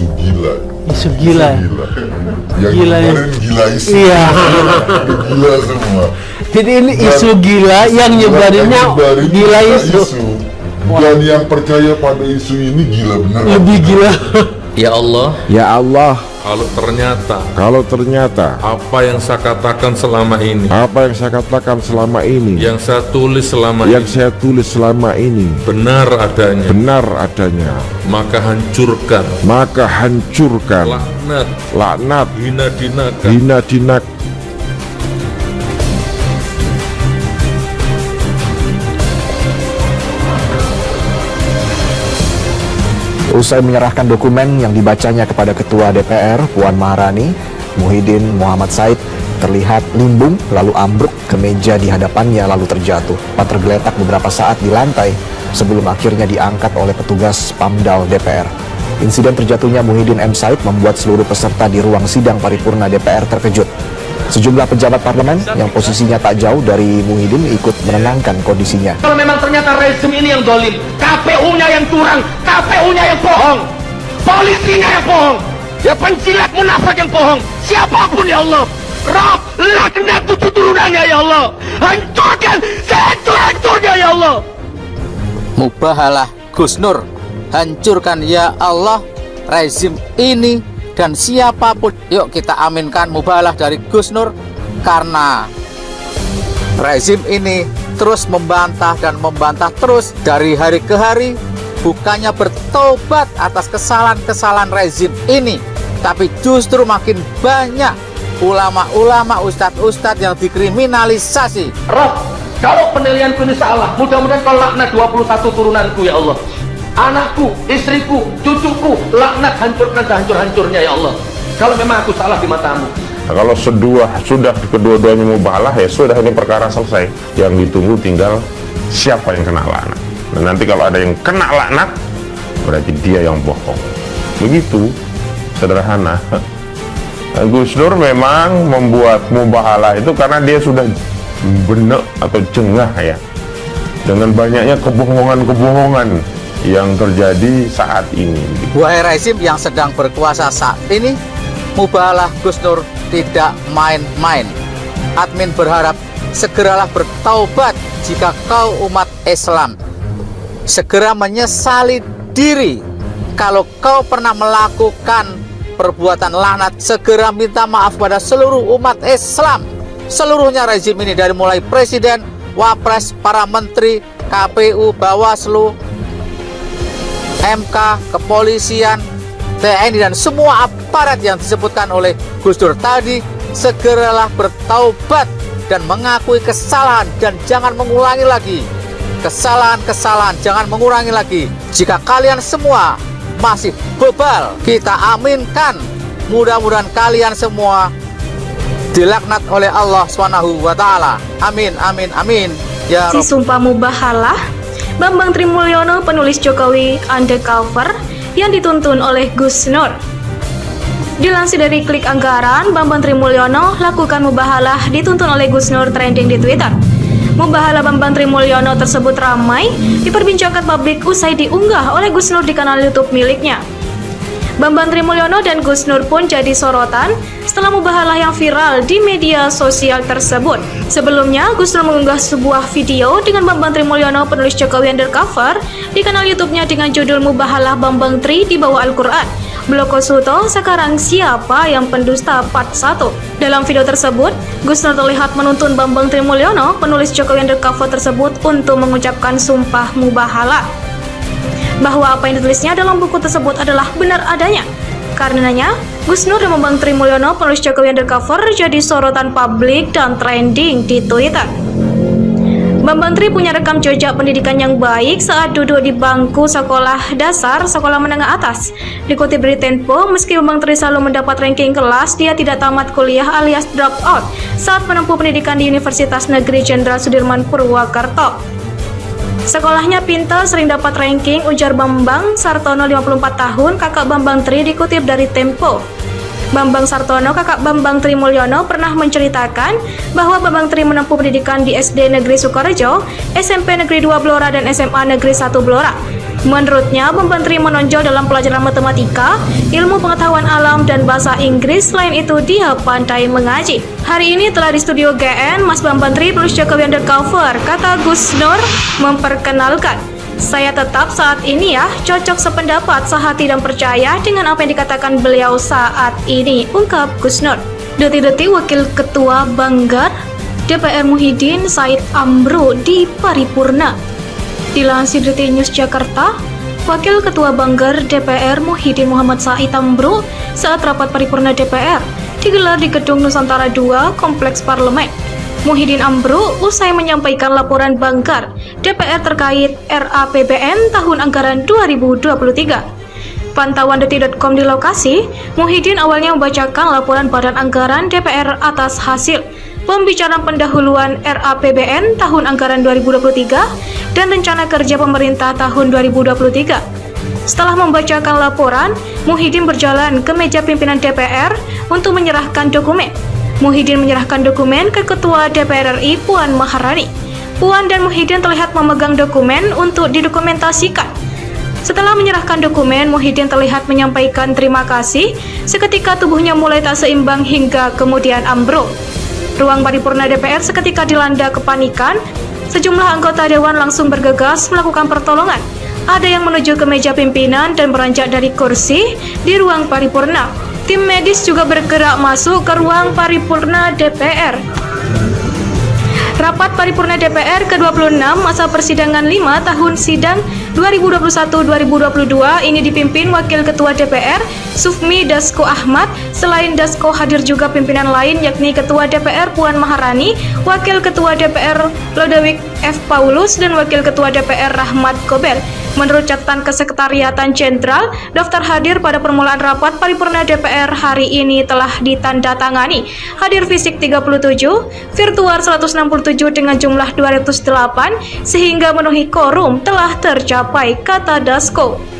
isu gila. Isu gila. Yang Gila ya. kemarin gila isu. Iya. Gila semua. Jadi ini isu gila yang nyebarinnya gila isu. Dan yang percaya pada isu ini gila beneran. Lebih gila. Ya Allah, Ya Allah, kalau ternyata apa yang saya katakan selama ini, apa yang saya katakan selama ini, yang saya tulis selama yang ini, saya tulis selama ini benar adanya, benar adanya, maka hancurkan, laknat, hina dinaka, hina dinak. Usai menyerahkan dokumen yang dibacanya kepada Ketua DPR Puan Maharani, Muhyiddin Muhammad Said terlihat limbung lalu ambruk ke meja di hadapannya lalu terjatuh. Tergeletak beberapa saat di lantai sebelum akhirnya diangkat oleh petugas Pamdal DPR. Insiden terjatuhnya Muhyiddin M. Said membuat seluruh peserta di ruang sidang paripurna DPR terkejut. Sejumlah pejabat parlemen yang posisinya tak jauh dari Muhyiddin ikut menenangkan kondisinya. Kalau memang ternyata rezim ini yang dolim, KPU-nya yang curang, KPU-nya yang bohong, polisinya yang bohong, ya penjilat munafik yang bohong, siapapun ya Allah, Rob, laknat tujuh turunannya ya Allah, hancurkan sehancur-hancurnya ya Allah. Mubahalah Gus Nur, hancurkan ya Allah rezim ini dan siapapun. Yuk kita aminkan mubahalah dari Gus Nur, karena rezim ini terus membantah dan membantah terus dari hari ke hari, bukannya bertobat atas kesalahan-kesalahan rezim ini, tapi justru makin banyak ulama-ulama, ustadz-ustadz yang dikriminalisasi. Rob, kalau penilaianku ini salah, mudah-mudahan kau laknat 21 turunanku ya Allah, anakku, istriku, cucuku, laknat hancurkan sehancur-hancurnya ya Allah, kalau memang aku salah di matamu. Nah, kalau sudah kedua-duanya mubahalah, ya sudah, ini perkara selesai. Yang ditunggu tinggal siapa yang kena laknat. Dan nanti kalau ada yang kena laknat, berarti dia yang bohong. Begitu sederhana. Gus Nur memang membuat mubahalah itu karena dia sudah benek atau jengah ya dengan banyaknya kebohongan-kebohongan yang terjadi saat ini. Wahai rezim yang sedang berkuasa saat ini, mubahalah Gus Nur tidak main-main. Admin berharap segeralah bertaubat jika kau umat Islam. Segera menyesali diri kalau kau pernah melakukan perbuatan laknat. Segera minta maaf pada seluruh umat Islam, seluruhnya rezim ini, dari mulai presiden, wapres, para menteri, KPU, Bawaslu, MK, kepolisian, TNI, dan semua aparat yang disebutkan oleh Gus Dur tadi. Segeralah bertaubat dan mengakui kesalahan dan jangan mengulangi lagi kesalahan-kesalahan, jangan mengurangi lagi. Jika kalian semua masih bebal, kita aminkan, mudah-mudahan kalian semua dilaknat oleh Allah SWT. Amin, amin, amin ya Si Rabb. sumpah mubahalah Bambang Trimulyono, penulis Jokowi Undercover, yang dituntun oleh Gus Nur. Dilansir dari Klik Anggaran, Bambang Trimulyono lakukan mubahalah dituntun oleh Gus Nur trending di Twitter. Mubahalah Bambang Trimulyono tersebut ramai diperbincangkan publik usai diunggah oleh Gus Nur di kanal YouTube miliknya. Bambang Trimulyono dan Gus Nur pun jadi sorotan setelah mubahalah yang viral di media sosial tersebut. Sebelumnya, Gus Nur mengunggah sebuah video dengan Bambang Trimulyono, penulis Jokowi Undercover, di kanal YouTube-nya dengan judul Mubahalah Bambang Tri di bawah Al-Quran. Bloko Suto, sekarang siapa yang pendusta part 1. Dalam video tersebut, Gus Nur terlihat menuntun Bambang Trimulyono, penulis Jokowi Undercover tersebut, untuk mengucapkan sumpah mubahalah bahwa apa yang ditulisnya dalam buku tersebut adalah benar adanya. Karenanya, Gus Nur dan Bambang Trimulyono, penulis Jokowi Undercover, jadi sorotan publik dan trending di Twitter. Bambang Tri punya rekam jejak pendidikan yang baik saat duduk di bangku sekolah dasar, sekolah menengah atas. Dikutip dari Tempo, meski Bambang Tri selalu mendapat ranking kelas, dia tidak tamat kuliah alias drop out saat menempuh pendidikan di Universitas Negeri Jenderal Sudirman Purwakarta. Sekolahnya pintar, sering dapat ranking, ujar Bambang Sartono, 54 tahun, kakak Bambang Tri, dikutip dari Tempo. Bambang Sartono, kakak Bambang Tri Mulyono, pernah menceritakan bahwa Bambang Tri menempuh pendidikan di SD Negeri Sukorejo, SMP Negeri 2 Blora, dan SMA Negeri 1 Blora. Menurutnya, Bambang Tri menonjol dalam pelajaran matematika, ilmu pengetahuan alam, dan bahasa Inggris. Selain itu, dia pandai mengaji. Hari ini telah di studio GN, Mas Bambang Tri penulis Jokowi Undercover, kata Gus Nur memperkenalkan. Saya tetap saat ini ya, cocok sependapat, sehati dan percaya dengan apa yang dikatakan beliau saat ini, ungkap Gus Nur. Detik-detik Wakil Ketua Banggar DPR Muhyiddin Said Amru di paripurna. Dilansir Detik News Jakarta, Wakil Ketua Banggar DPR Muhyiddin Muhammad Said Amru saat rapat paripurna DPR digelar di Gedung Nusantara II, Kompleks Parlemen. Muhyiddin Amru usai menyampaikan laporan Banggar DPR terkait RAPBN tahun anggaran 2023. Pantauan detik.com di lokasi, Muhyiddin awalnya membacakan laporan Badan Anggaran DPR atas hasil pembicaraan pendahuluan RAPBN tahun anggaran 2023 dan rencana kerja pemerintah tahun 2023. Setelah membacakan laporan, Muhyiddin berjalan ke meja pimpinan DPR untuk menyerahkan dokumen. Muhyiddin menyerahkan dokumen ke Ketua DPR RI Puan Maharani. Puan dan Muhyiddin terlihat memegang dokumen untuk didokumentasikan. Setelah menyerahkan dokumen, Muhyiddin terlihat menyampaikan terima kasih. Seketika tubuhnya mulai tak seimbang hingga kemudian ambruk. Ruang paripurna DPR seketika dilanda kepanikan. Sejumlah anggota dewan langsung bergegas melakukan pertolongan. Ada yang menuju ke meja pimpinan dan beranjak dari kursi di ruang paripurna. Tim medis juga bergerak masuk ke ruang paripurna DPR. Rapat paripurna DPR ke-26 masa persidangan 5 tahun sidang 2021-2022 ini dipimpin Wakil Ketua DPR Sufmi Dasko Ahmad. Selain Dasko, hadir juga pimpinan lain yakni Ketua DPR Puan Maharani, Wakil Ketua DPR Lodewijk F. Paulus, dan Wakil Ketua DPR Rahmat Gobel. Menurut catatan Kesekretariatan Jenderal, daftar hadir pada permulaan rapat paripurna DPR hari ini telah ditandatangani. Hadir fisik 37, virtual 167 dengan jumlah 208, sehingga memenuhi quorum telah tercapai, kata Dasko.